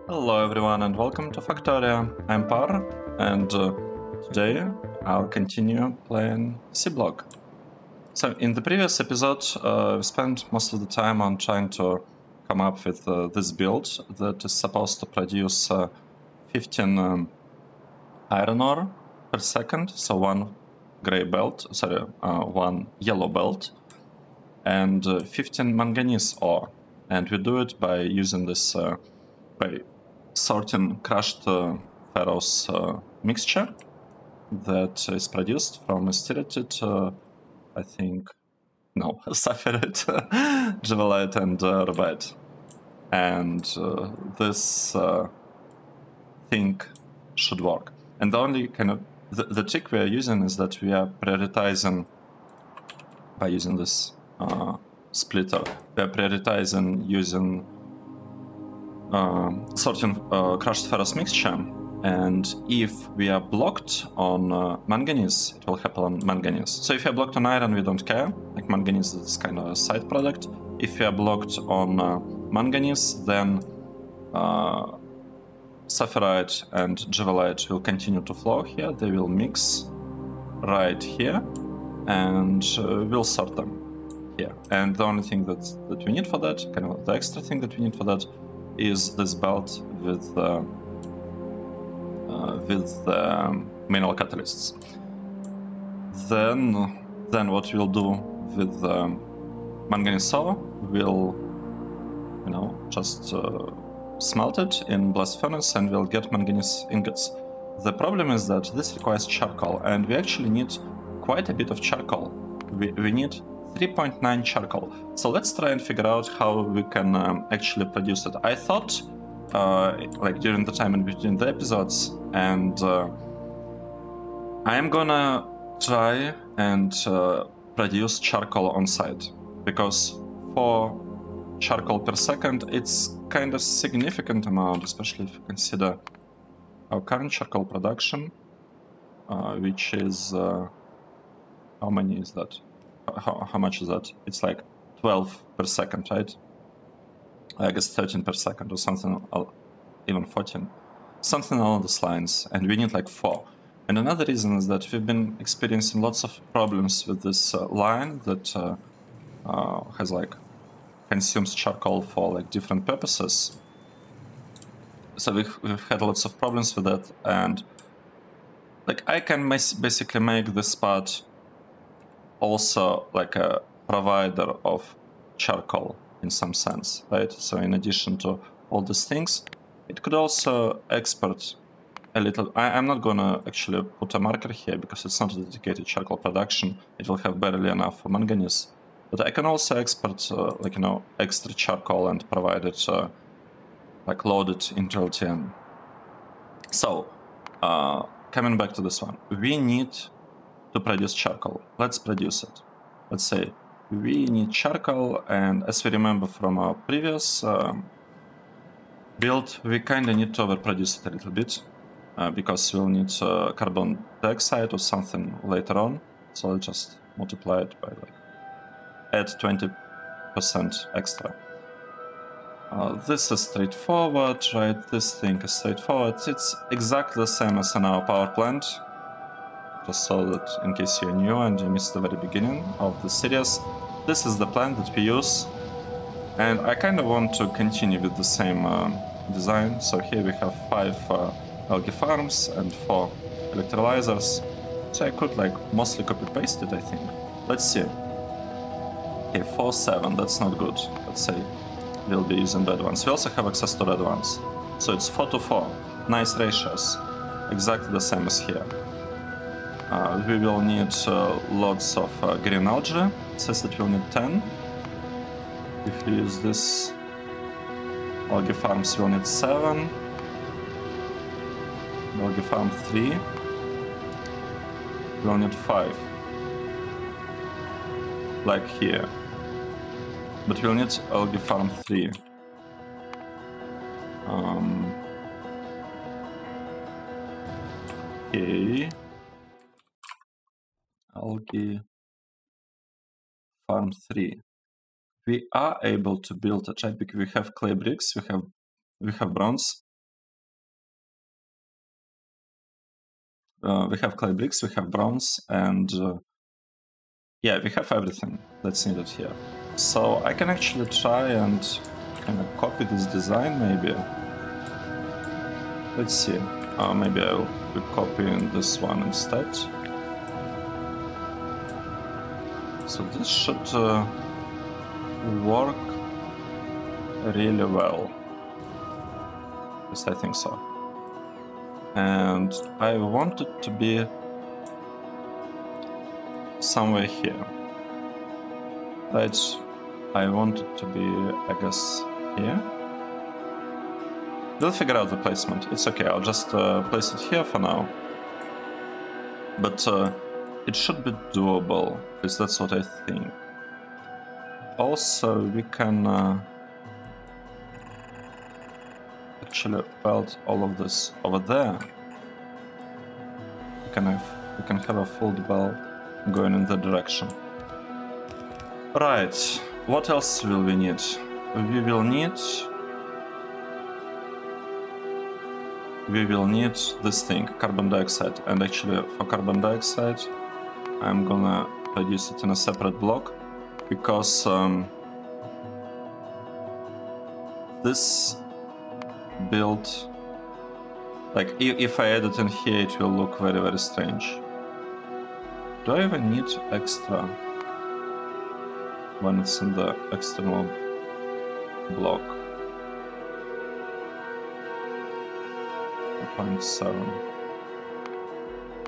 Hello everyone and welcome to Factorio. I'm Par and today I'll continue playing Seablock. So in the previous episode we spent most of the time on trying to come up with this build that is supposed to produce 15 iron ore per second, so one yellow belt and 15 manganese ore, and we do it by using this by sorting crushed ferrous mixture that is produced from stertite, I think, no, sapphirite, javelite, and rubite. And this thing should work. And the only kind of the trick we are using is that we are prioritizing by using this splitter. We are prioritizing using sorting crushed ferrous mixture, and if we are blocked on manganese, it will happen on manganese. So if you are blocked on iron, we don't care, like manganese is kind of a side product. If you are blocked on manganese, then sapphirite and javelite will continue to flow here, they will mix right here, and we'll sort them here. And the only thing that we need for that, kind of the extra thing that we need for that, is this belt with mineral catalysts. Then what we'll do with manganese ore, we'll just smelt it in blast furnace and we'll get manganese ingots. The problem is that this requires charcoal, and we actually need quite a bit of charcoal. We need 3.9 charcoal. So let's try and figure out how we can actually produce it. I thought, like during the time in between the episodes, and I am gonna try and produce charcoal on site, because 4 charcoal per second, it's kind of significant amount, especially if you consider our current charcoal production, which is how many is that? How much is that? It's like 12 per second, right? I guess 13 per second or something, even 14. Something along those lines, and we need like 4. And another reason is that we've been experiencing lots of problems with this line that has like consumes charcoal for like different purposes. So we've had lots of problems with that, and like I can basically make this part also like a provider of charcoal in some sense, right? So in addition to all these things, it could also export a little. I'm not gonna actually put a marker here because it's not a dedicated charcoal production. It will have barely enough for manganese, but I can also export extra charcoal and provide it like loaded into LTN. So coming back to this one, we need to produce charcoal. Let's produce it. Let's say we need charcoal, and as we remember from our previous build, we kind of need to overproduce it a little bit because we'll need carbon dioxide or something later on. So I'll just multiply it by like add 20% extra. This is straightforward, right? This thing is straightforward. It's exactly the same as in our power plant. Just so that in case you're new and you missed the very beginning of the series, this is the plant that we use, and I kind of want to continue with the same design. So here we have 5 algae farms and 4 electrolyzers, so I could like mostly copy paste it, I think. Let's see. Okay, 4, 7, that's not good. Let's say we'll be using red ones. We also have access to red ones, so it's 4 to 4, nice ratios, exactly the same as here. We will need lots of green algae. It says that we'll need 10. If we use this algae farms, we'll need 7. Algae farm 3. We'll need 5. Like here. But we'll need algae farm 3. Okay. Algae farm 3. We are able to build a type because we have clay bricks, we have bronze, we have clay bricks, we have bronze, and yeah, we have everything that's needed here. So I can actually try and kind of copy this design, maybe. Let's see. Maybe I'll be copying this one instead. So this should work really well. At least I think so. And I want it to be somewhere here. Right? I want it to be, I guess, here. We'll figure out the placement. It's okay, I'll just place it here for now. But it should be doable, because that's what I think. Also, we can actually weld all of this over there. We can have a full bell going in that direction. Right, what else will we need? We will need this thing, carbon dioxide. And actually, for carbon dioxide, I'm gonna produce it in a separate block, because this build, like if I add it in here, it will look very, very strange. Do I even need extra when it's in the external block? 0.7.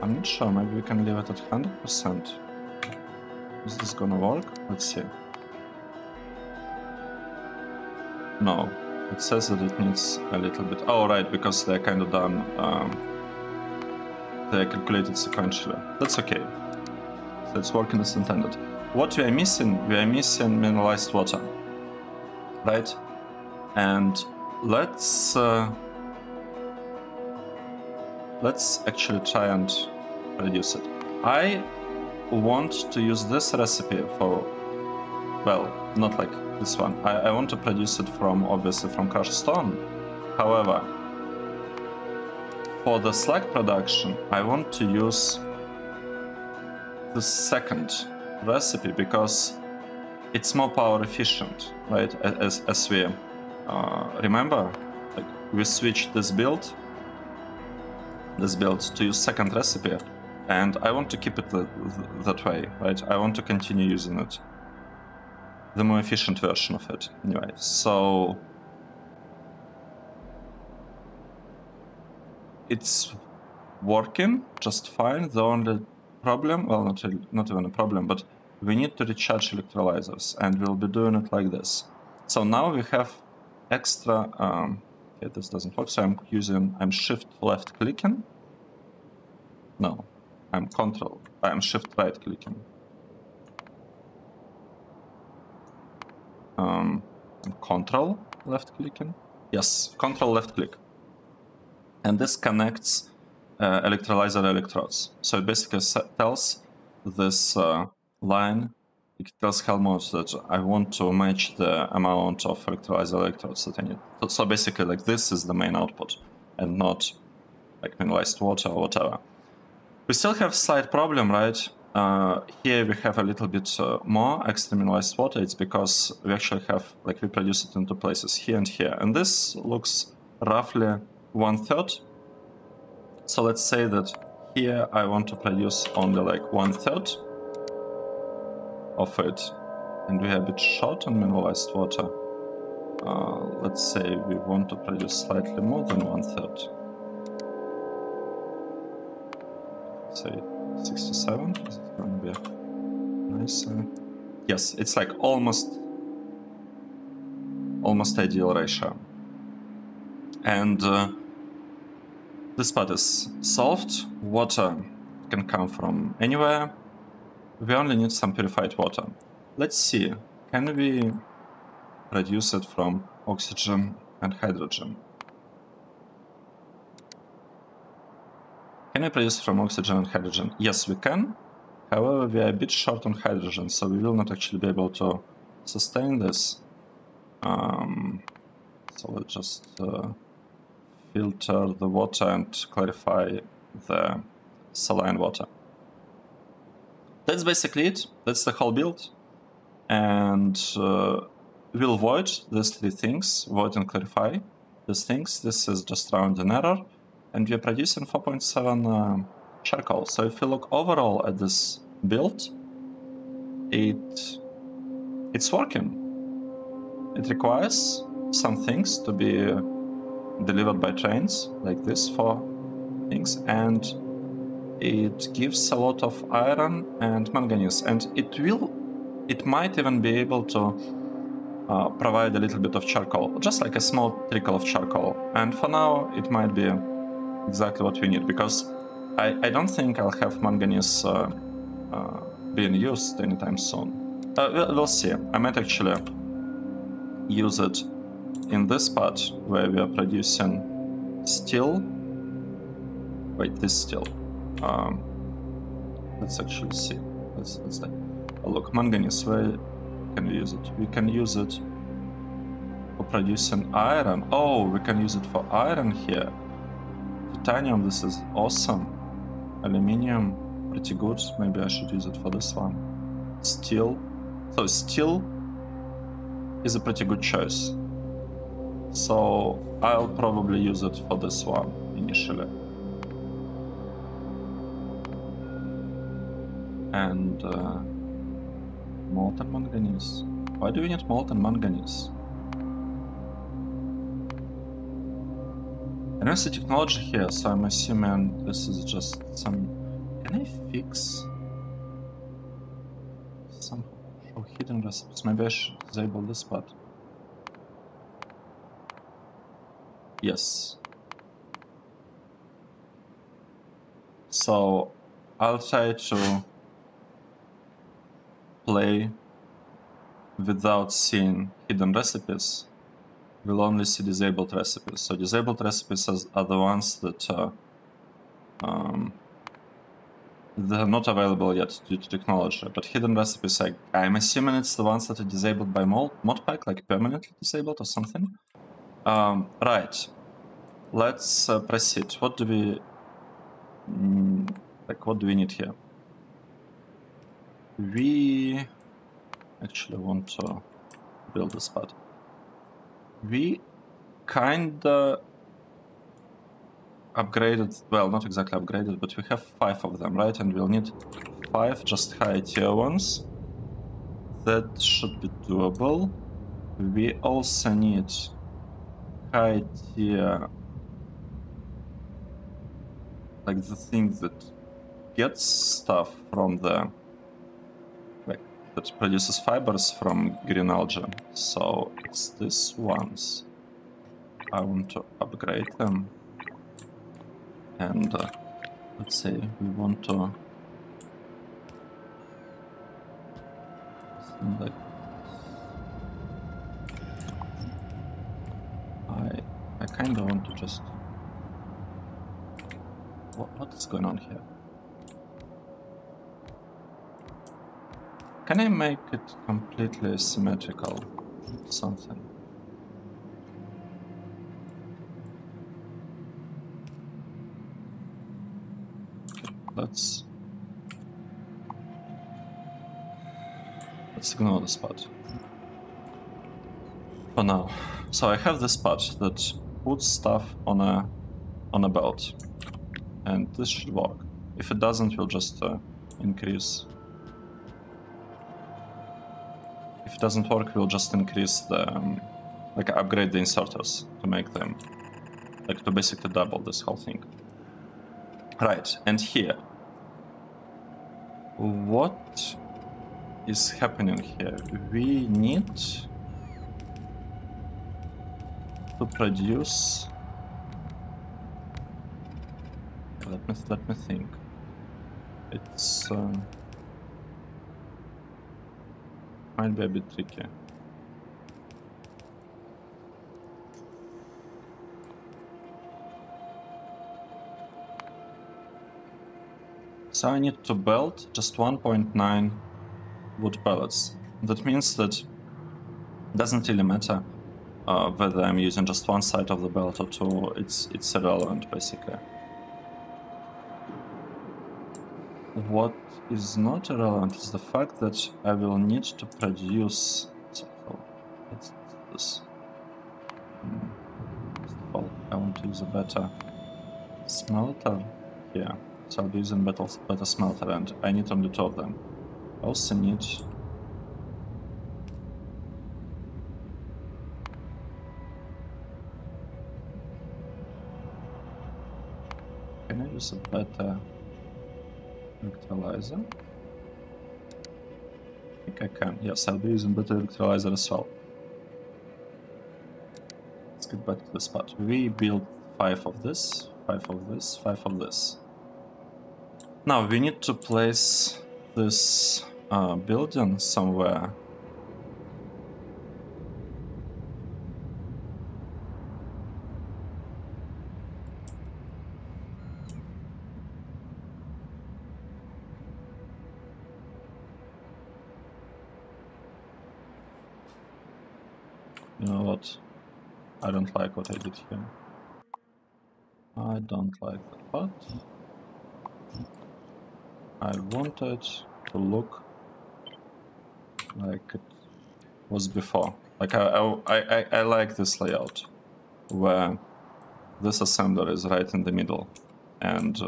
I'm not sure, maybe we can leave it at 100%. Is this gonna work? Let's see. No, it says that it needs a little bit. Oh, right, because they're kind of done. They're calculated sequentially. That's okay. So it's working as intended. What we are missing? We are missing mineralized water, right? And let's actually try and reduce it. I want to use this recipe for, well, not like this one. I want to produce it from, obviously, from crushed stone. However, for the slag production, I want to use the second recipe because it's more power efficient, right? As we remember, like we switched this build to use second recipe, and I want to keep it that way, right? I want to continue using it, the more efficient version of it, anyway. So it's working just fine. The only problem, well, not even a problem, but we need to recharge electrolyzers, and we'll be doing it like this. So now we have extra. Okay, this doesn't work. So I'm shift left clicking. No, I'm shift right clicking. Control left clicking. Yes, control left click. And this connects electrolyzer electrodes. So it basically tells this line, it tells Helmut that I want to match the amount of electrolyzer electrodes that I need. So basically, like, this is the main output, and not like mineralized water or whatever. We still have a slight problem, right? Here we have a little bit more extra mineralized water. It's because we actually have, like, we produce it in two places, here and here. And this looks roughly 1/3. So let's say that here I want to produce only like 1/3 of it. And we are a bit short on mineralized water. Let's say we want to produce slightly more than 1/3. Say 67. Is it going to be nicer? Yes, it's like almost ideal ratio. And this part is solved. Water can come from anywhere. We only need some purified water. Let's see, can we produce it from oxygen and hydrogen? Can we produce it from oxygen and hydrogen? Yes, we can. However, we are a bit short on hydrogen, so we will not actually be able to sustain this. So let's just filter the water and clarify the saline water. That's basically it. That's the whole build. And we'll void these three things, void and clarify these things. This is just round an error. And we're producing 4.7 charcoal. So if you look overall at this build, it's working. It requires some things to be delivered by trains, like this for things, and it gives a lot of iron and manganese, and it might even be able to provide a little bit of charcoal, just like a small trickle of charcoal. And for now, it might be exactly what we need, because I don't think I'll have manganese being used anytime soon. We'll see. I might actually use it in this part where we are producing steel. Wait, this steel. Let's actually see. Let's take a look. Manganese, where can we use it? We can use it for producing iron. Oh, we can use it for iron here. Titanium, this is awesome. Aluminium, pretty good. Maybe I should use it for this one. Steel. So steel is a pretty good choice. So I'll probably use it for this one initially. And molten manganese. Why do we need molten manganese? I don't see technology here, so I'm assuming this is just some... Can I fix some show hidden recipes? Maybe I should disable this part. Yes. So I'll try to play without seeing hidden recipes. We'll only see disabled recipes. So disabled recipes are the ones that they're not available yet due to technology. But hidden recipes, I'm assuming it's the ones that are disabled by modpack, like permanently disabled or something. Right. Let's proceed. What do we what do we need here? We actually want to build this part. We kinda upgraded, well, not exactly upgraded, but we have 5 of them, right? And we'll need 5 just high tier ones. That should be doable. We also need high tier, like the thing that gets stuff from the, like, that produces fibers from green algae. So it's these ones. I want to upgrade them. And let's say we want to like I kind of want to just what is going on here? Can I make it completely symmetrical? Something. Let's ignore this part for now. So I have this part that puts stuff on a belt, and this should work. If it doesn't, we'll just increase. If it doesn't work, we'll just increase the like upgrade the inserters to make them like to basically double this whole thing. Right, and here, what is happening here? We need to produce. Let me think. It's might be a bit tricky. So I need to build just 1.9 wood pellets. That means that it doesn't really matter whether I'm using just one side of the belt or two. It's irrelevant basically. what is not irrelevant is the fact that I will need to produce. So let's do this. First of all, I want to use a better smelter here. So I'll be using better smelter, and I need only 2 of them. I also need. Can I use a better electrolyzer? I think I can. Yes, I'll be using better electrolyzer as well. Let's get back to the spot. We built 5 of this, 5 of this, 5 of this. Now we need to place this building somewhere. You know what? I don't like what I did here. I don't like that part. I wanted to look like it was before. Like I like this layout where this assembler is right in the middle, and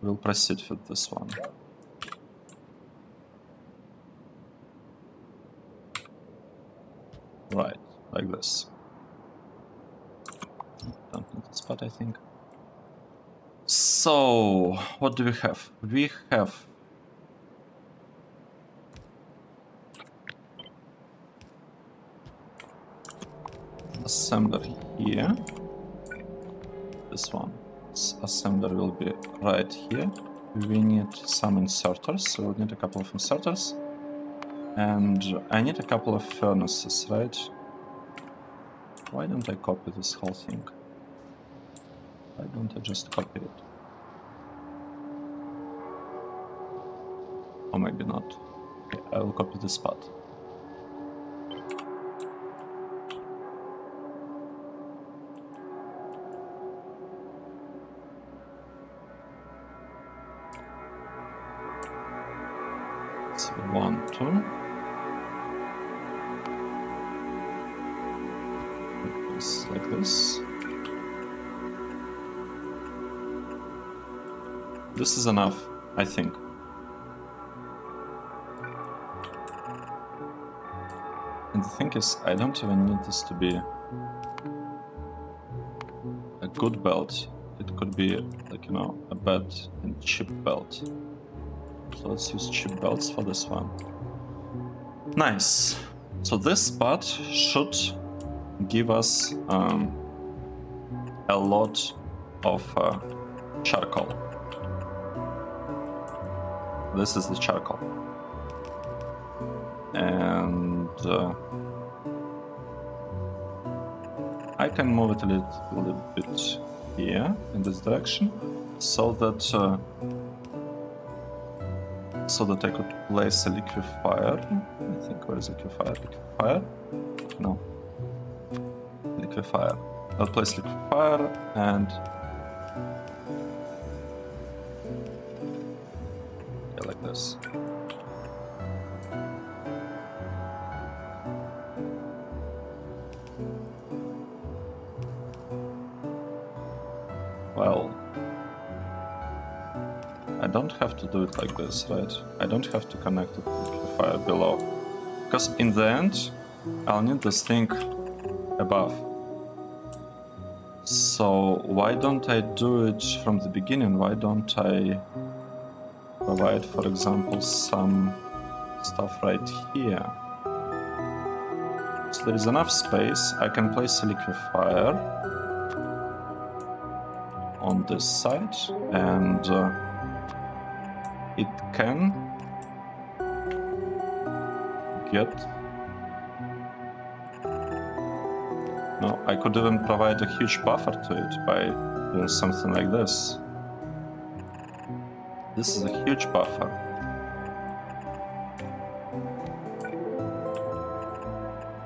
we'll proceed with this one. Right, like this. Don't need the spot, I think. So, what do we have? We have assembler here. This one. This assembler will be right here. We need some inserters, so we'll need a couple of inserters. And I need a couple of furnaces, right? Why don't I copy this whole thing? Why don't I just copy it? Or maybe not. Okay, I will copy this part. So 1, 2. Like this. This is enough, I think. And the thing is, I don't even need this to be a good belt. It could be, like, you know, a bad and cheap belt. So let's use cheap belts for this one. Nice. So this part should give us a lot of charcoal. This is the charcoal. And I can move it a little bit here in this direction, so that I could place a liquefier. I think, where is liquefier? Liquefier? No. Liquefier. I'll place liquefier and yeah, like this. Well, I don't have to do it like this, right? I don't have to connect it to the liquefier below, because in the end I'll need this thing above. So why don't I do it from the beginning? Why don't I provide, for example, some stuff right here? So there is enough space. I can place a liquefier on this side, and it can get... No, I could even provide a huge buffer to it by doing something like this. This is a huge buffer.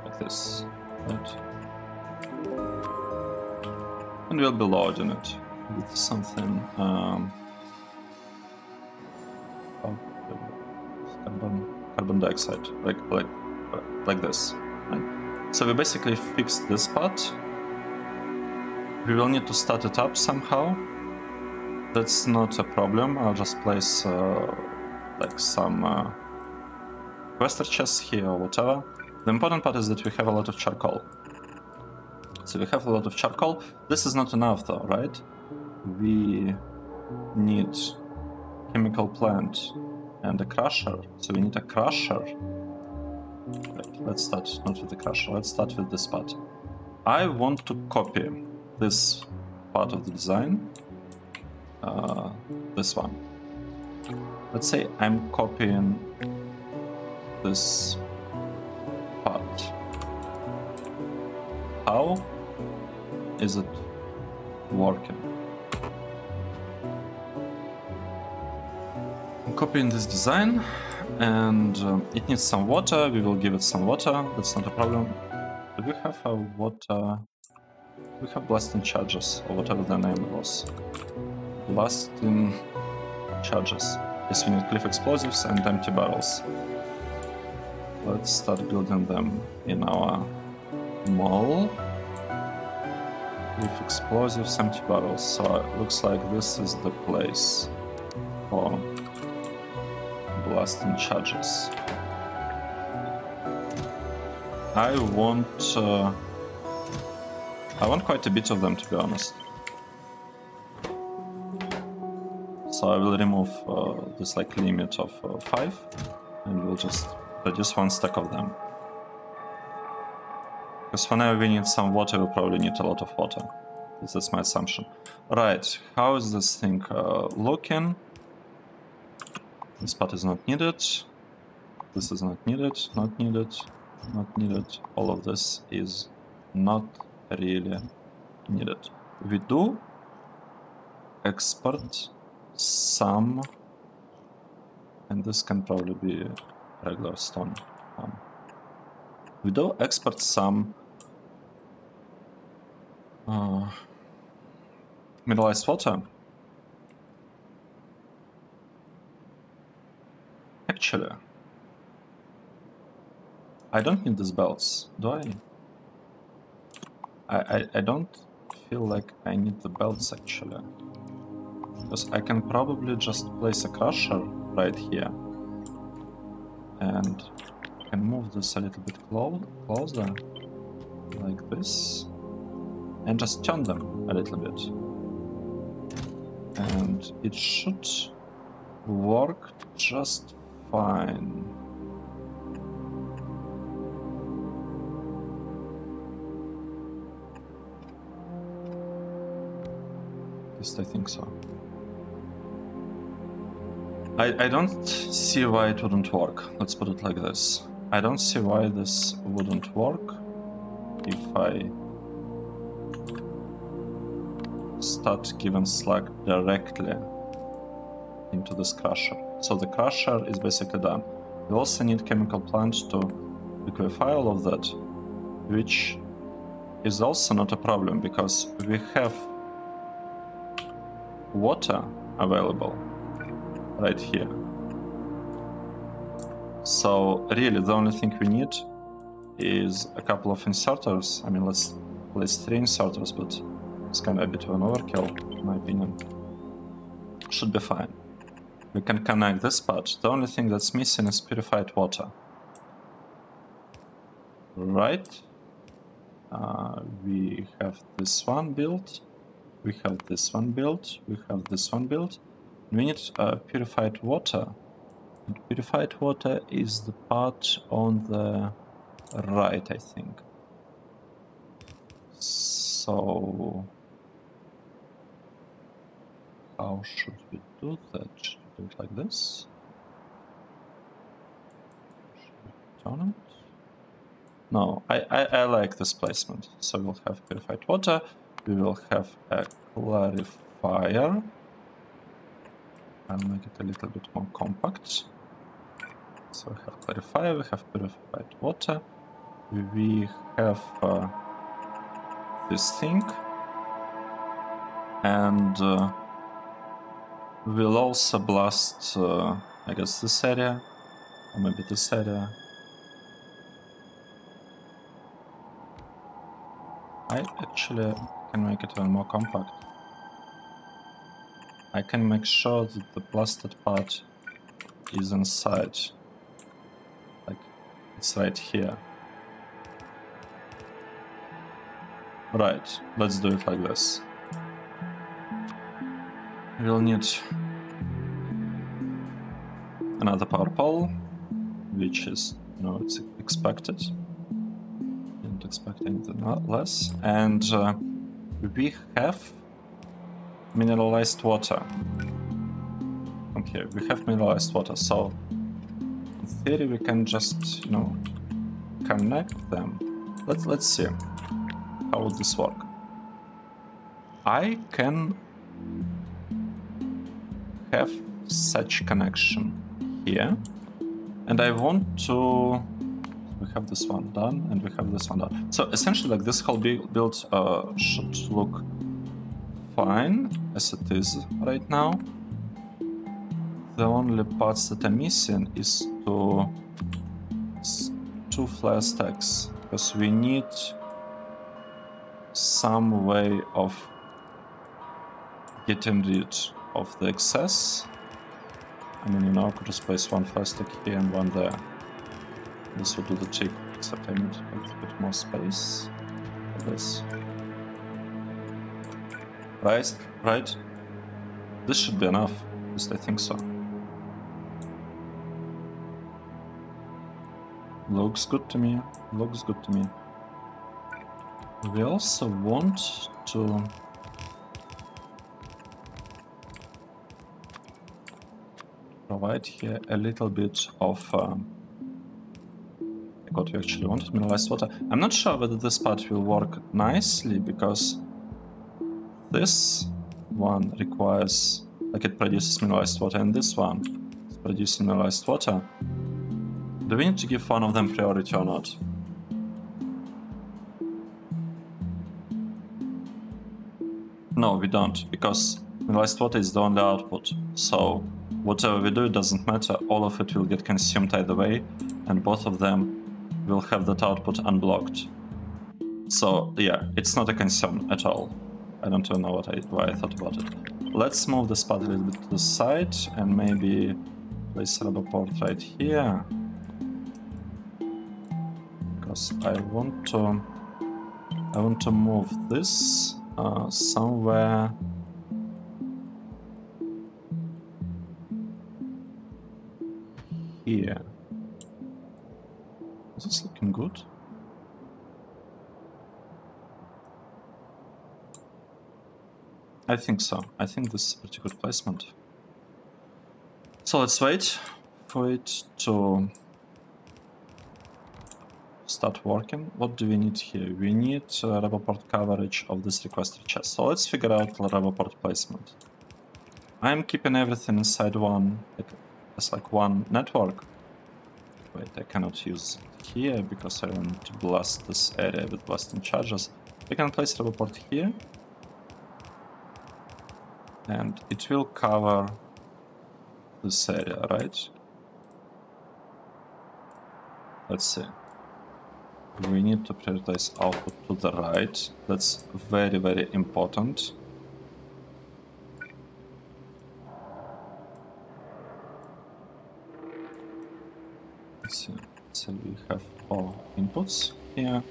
Like this, right? And we'll be loading it with something carbon dioxide, like this. Right? So we basically fixed this part. We will need to start it up somehow. That's not a problem. I'll just place like some quester chests here or whatever. The important part is that we have a lot of charcoal. So we have a lot of charcoal. This is not enough though, right? We need chemical plant and a crusher. So we need a crusher. Right, let's start not with the crusher. Let's start with this part. I want to copy this part of the design. This one. Let's say I'm copying this part. How is it working? I'm copying this design, and it needs some water. We will give it some water. That's not a problem. Do we have a water? We have blasting charges, or whatever the name was. Blasting charges. Yes, we need cliff explosives and empty barrels. Let's start building them in our mall. Cliff explosives, empty barrels. So it looks like this is the place for blasting charges. I want quite a bit of them, to be honest. So I will remove this like limit of 5, and we'll just produce 1 stack of them. Because whenever we need some water, we'll probably need a lot of water. That's my assumption. Right, how is this thing looking? This part is not needed. This is not needed, not needed, not needed. All of this is not really needed. We do export some, and this can probably be regular stone. We do export some mineralized water. Actually, I don't need these belts, do I? I don't feel like I need the belts actually. Because I can probably just place a crusher right here. And I can move this a little bit closer, like this. And just turn them a little bit. And it should work just fine. At least I think so. I don't see why it wouldn't work. Let's put it like this. I don't see why this wouldn't work if I start giving slack directly into this crusher. So the crusher is basically done. We also need chemical plant to liquefy all of that, which is also not a problem because we have water available right here. So really the only thing we need is a couple of inserters. I mean, let's place 3 inserters, but it's kind of a bit of an overkill in my opinion. Should be fine. We can connect this part. The only thing that's missing is purified water. Right. We have this one built. We have this one built. We have this one built. We need purified water. And purified water is the part on the right, I think. So how should we do that? Should we do it like this? Should we turn it? No, I like this placement. So we'll have purified water. We will have a clarifier. I'll make it a little bit more compact. So we have clarifier, we have purified water. We have this thing. And we'll also blast, I guess, this area. Or maybe this area. I actually can make it even more compact. I can make sure that the blasted part is inside. Like, it's right here. Right, let's do it like this. We'll need another power pole, which is, it's expected. Didn't expect anything less. And we have mineralized water. From here, we have mineralized water, so in theory we can just, connect them. Let's see. How would this work? I can have such connection here, and I want to. We have this one done, and we have this one done. So essentially, like, this whole build should look fine as it is right now. The only parts that are missing is two flare stacks, because we need some way of getting rid of the excess. I mean, I could just place one flare stack here and one there. This would do the trick, except I need a little bit more space for this. Right? This should be enough, at least I think so. Looks good to me, looks good to me. We also want to provide here a little bit of what we actually wanted, mineralized water. I'm not sure whether this part will work nicely, because this one requires, like, it produces mineralized water, and this one is producing mineralized water. Do we need to give one of them priority or not? No, we don't, because mineralized water is the only output. So whatever we do, it doesn't matter. All of it will get consumed either way, and both of them will have that output unblocked. So yeah, it's not a concern at all. I don't even know why I thought about it. Let's move this part a little bit to the side and maybe place a rubber port right here. Because I want to move this somewhere here. Is this looking good? I think so. I think this is a pretty good placement. So let's wait for it to start working. What do we need here? We need rubber port coverage of this requested chest. So let's figure out the rubber port placement. I'm keeping everything inside one, as like one network. Wait, I cannot use it here because I want to blast this area with blasting charges. I can place rubber port here, and it will cover this area, right? Let's see. We need to prioritize output to the right. That's very, very important. Let's see. So we have 4 inputs here.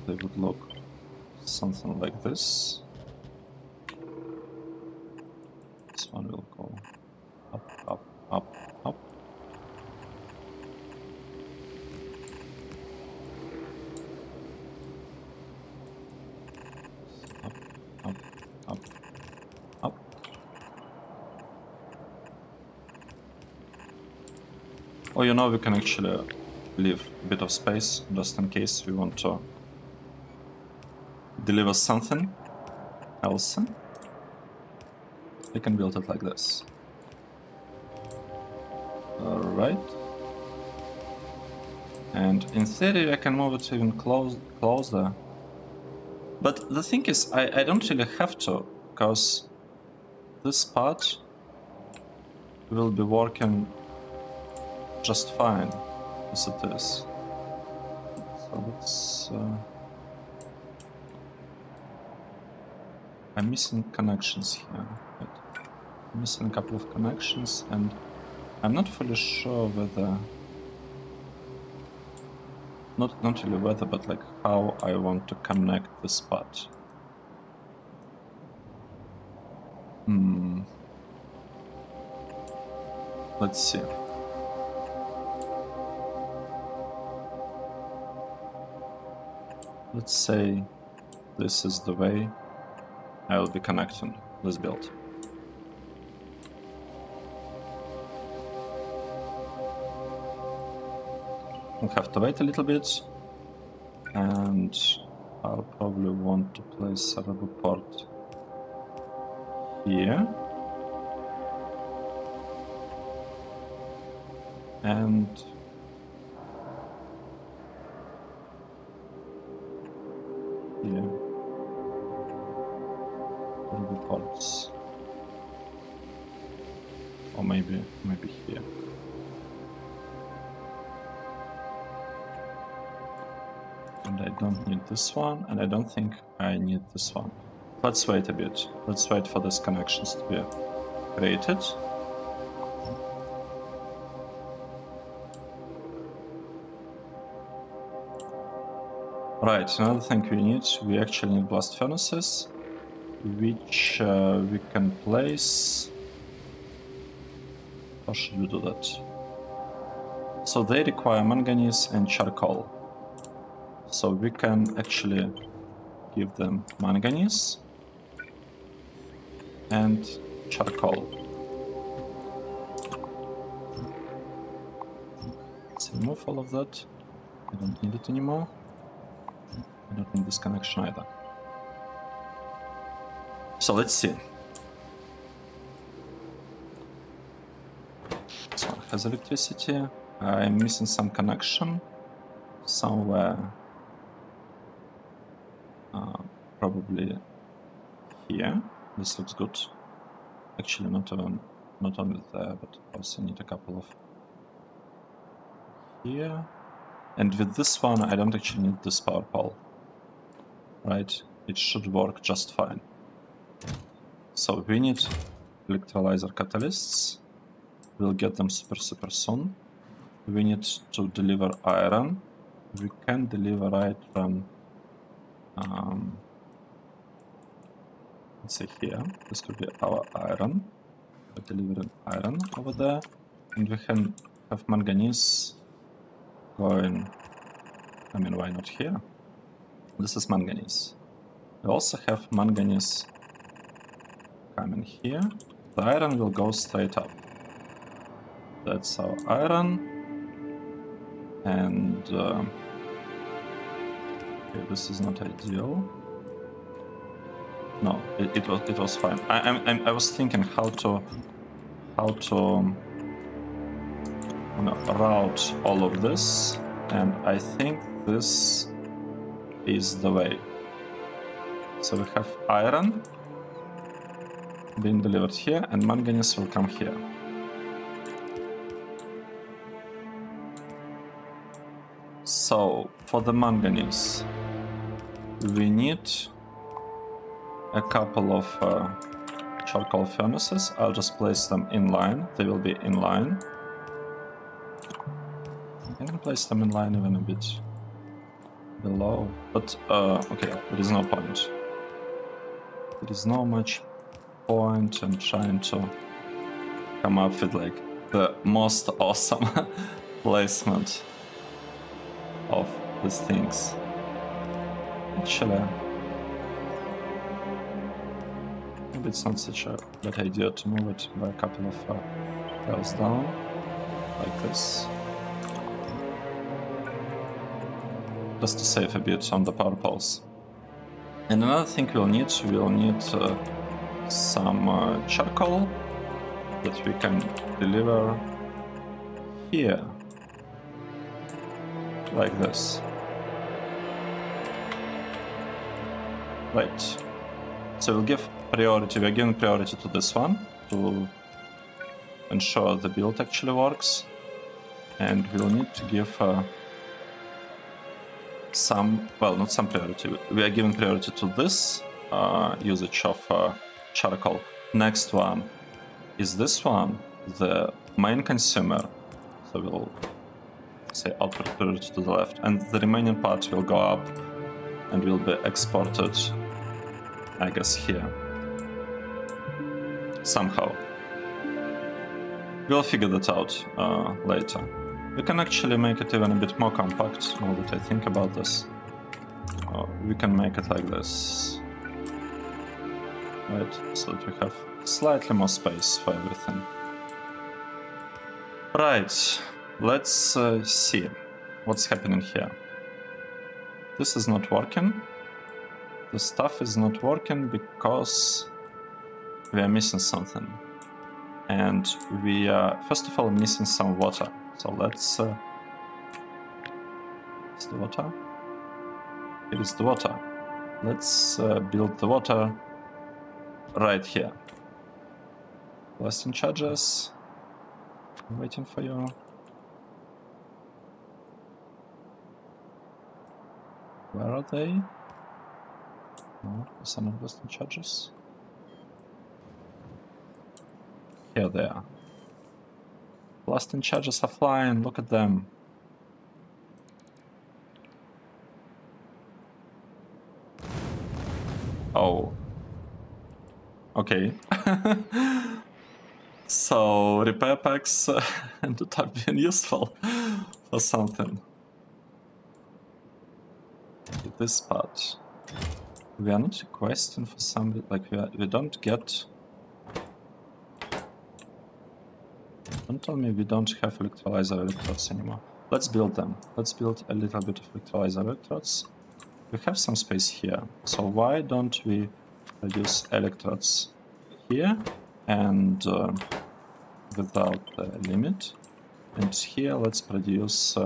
They would look something like this. This one will go up, up, up, up. Up, up, up, up. Or, you know, we can actually leave a bit of space just in case we want to deliver something else. We can build it like this. Alright. And in theory I can move it even closer. But the thing is, I don't really have to, because this part will be working just fine as it is. So let's... I'm missing connections here. Right. I'm missing a couple of connections, and I'm not fully sure whether... Not really whether, but like how I want to connect this part. Let's see. Let's say this is the way I will be connecting this build. We'll have to wait a little bit, and I'll probably want to place a rubber port here. And here, rubber ports, or maybe here. And I don't need this one, and I don't think I need this one. Let's wait a bit. Let's wait for these connections to be created. Right, another thing we actually need blast furnaces, which we can place... How should we do that? So they require manganese and charcoal. So we can actually give them manganese and charcoal. Let's remove all of that. I don't need it anymore. I don't need this connection either. So let's see. This one has electricity. I'm missing some connection somewhere. Probably here. This looks good. Actually, not only there, but also need a couple of here. And with this one, I don't actually need this power pole. Right? It should work just fine. So we need electrolyzer catalysts. We'll get them super soon. We need to deliver iron. We can deliver iron. Let's say here. This could be our iron. We're delivering iron over there. And we can have manganese going. I mean, why not here? This is manganese. We also have manganese coming here. The iron will go straight up. That's our iron. And okay, this is not ideal. No, it was fine. I was thinking how to route all of this, and I think this is the way. So we have iron being delivered here, and manganese will come here. So for the manganese, we need a couple of charcoal furnaces. I'll just place them in line. They will be in line. I can place them in line even a bit below, but okay, there is no point. There is no much point in trying to come up with like the most awesome placement of these things. Actually, maybe it's not such a bad idea to move it by a couple of tiles down, like this. Just to save a bit on the power poles. And another thing we'll need some charcoal that we can deliver here, like this. Right. So we'll give priority, we're giving priority to this one, to ensure the build actually works, and we'll need to give some, well, not some priority. We are giving priority to this usage of charcoal. Next one is this one, the main consumer. So we'll say output priority to the left, and the remaining part will go up and will be exported, I guess, here. Somehow. We'll figure that out later. We can actually make it even a bit more compact, now that I think about this. We can make it like this. Right, so that we have slightly more space for everything. Right, let's see what's happening here. This is not working. The stuff is not working because we are missing something. And we are, first of all, missing some water. So let's... is the water? It is the water. Let's build the water right here. Blasting charges. I'm waiting for you. Where are they? No, some of blasting charges. Here they are. Blasting charges are flying, look at them. Oh. Okay. So, repair packs ended up being useful for something. This part. We are not requesting for some, like we don't get... Don't tell me we don't have electrolyzer electrodes anymore. Let's build them. Let's build a little bit of electrolyzer electrodes. We have some space here, so why don't we produce electrodes here and without the limit? And here let's produce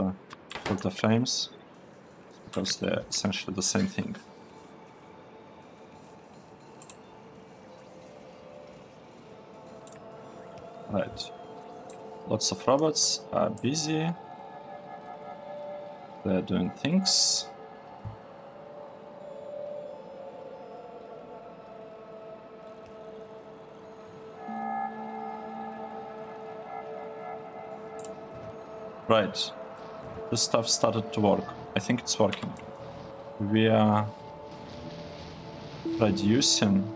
filter frames, because they're essentially the same thing. Right. Lots of robots are busy. They're doing things. Right. This stuff started to work. I think it's working. We are producing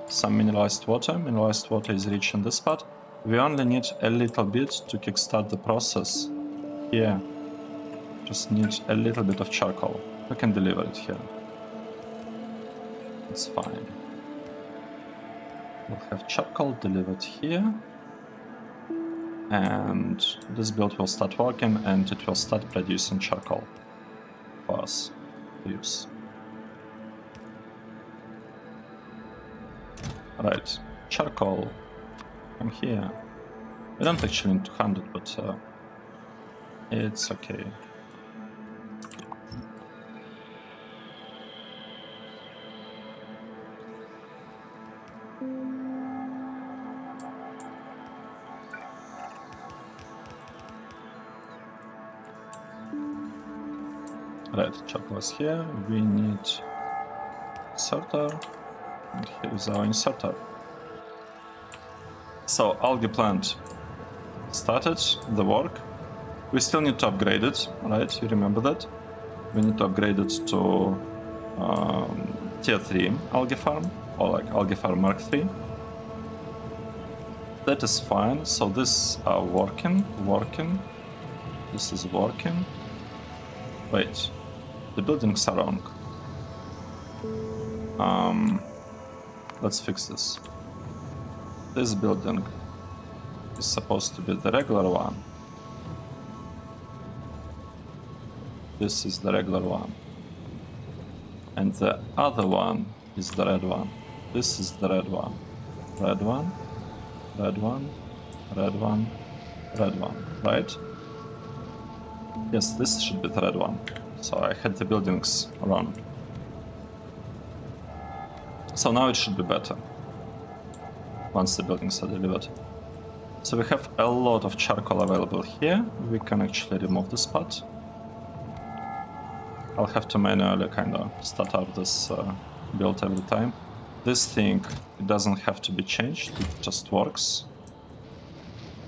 some mineralized water. Mineralized water is reaching this part. We only need a little bit to kickstart the process. Here, just need a little bit of charcoal. We can deliver it here. It's fine. We'll have charcoal delivered here. And this build will start working, and it will start producing charcoal for us to use. Right, charcoal. Come here. We don't actually need 200, but it's okay. Right, charcoal is here. We need inserter, and here is our inserter. So, algae plant started the work. We still need to upgrade it, right? You remember that? We need to upgrade it to tier 3 algae farm, or like algae farm Mark 3. That is fine. So this are working. This is working. Wait, the buildings are wrong. Let's fix this. This building is supposed to be the regular one. This is the regular one. And the other one is the red one. This is the red one. Red one, red one, red one, red one, right? Yes, this should be the red one. So I had the buildings wrong. So now it should be better once the buildings are delivered. So we have a lot of charcoal available here. We can actually remove this part. I'll have to manually kind of start up this build every time. This thing, it doesn't have to be changed, it just works.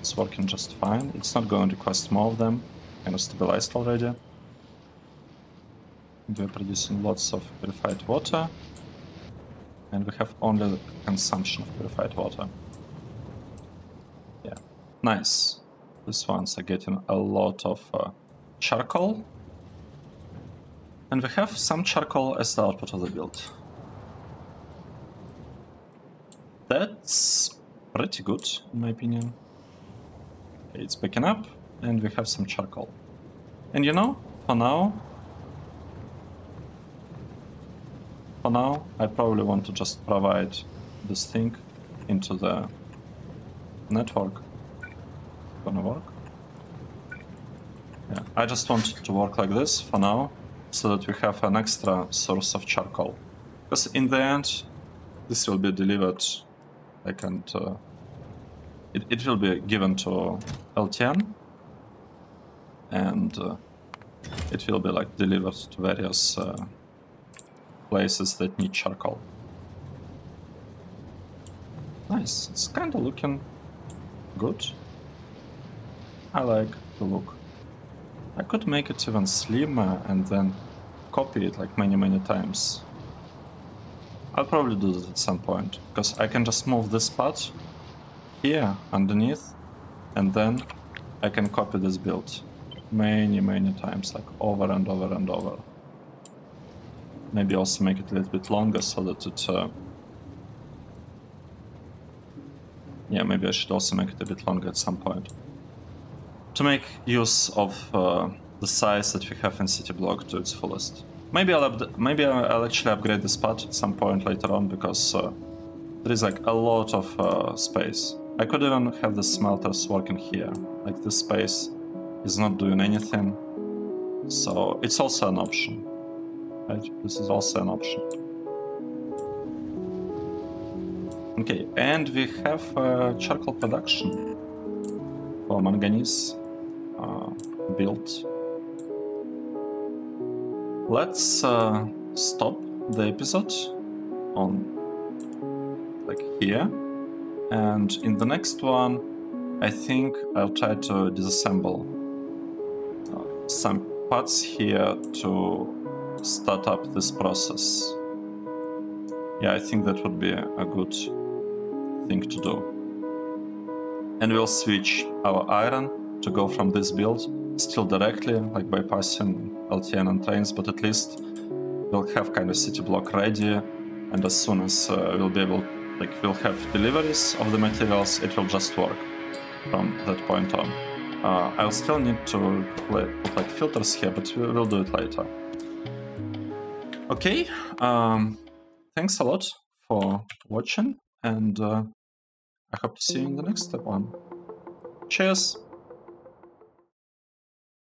It's working just fine. It's not going to request more of them, kind of stabilized already. We're producing lots of purified water. And we have only the consumption of purified water. Yeah, nice. These ones are getting a lot of charcoal. And we have some charcoal as the output of the build. That's pretty good, in my opinion. Okay, it's picking up, and we have some charcoal. And you know, for now, I probably want to just provide this thing into the network. Gonna work? Yeah, I just want it to work like this for now, so that we have an extra source of charcoal. Because in the end, this will be delivered, like, and it will be given to LTN, and it will be like delivered to various places that need charcoal. Nice, it's kind of looking good. I like the look. I could make it even slimmer and then copy it like many times. I'll probably do that at some point, because I can just move this part here underneath, and then I can copy this build many times, like over and over and over. Maybe also make it a little bit longer so that it... yeah, maybe I should also make it a bit longer at some point. To make use of the size that we have in Seablock to its fullest. Maybe I'll actually upgrade this part at some point later on, because there is like a lot of space. I could even have the smelters working here. Like, this space is not doing anything. So it's also an option. Right? This is also an option. Okay, and we have charcoal production for manganese built. Let's stop the episode on like here, and in the next one I think I'll try to disassemble some parts here to start up this process. Yeah, I think that would be a good thing to do. And we'll switch our iron to go from this build still directly, like bypassing LTN and trains, but at least we'll have kind of Seablock ready, and as soon as we'll be able, like, we'll have deliveries of the materials, it will just work from that point on. I'll still need to put like filters here, but we'll do it later. Okay, thanks a lot for watching, and I hope to see you in the next one. Cheers!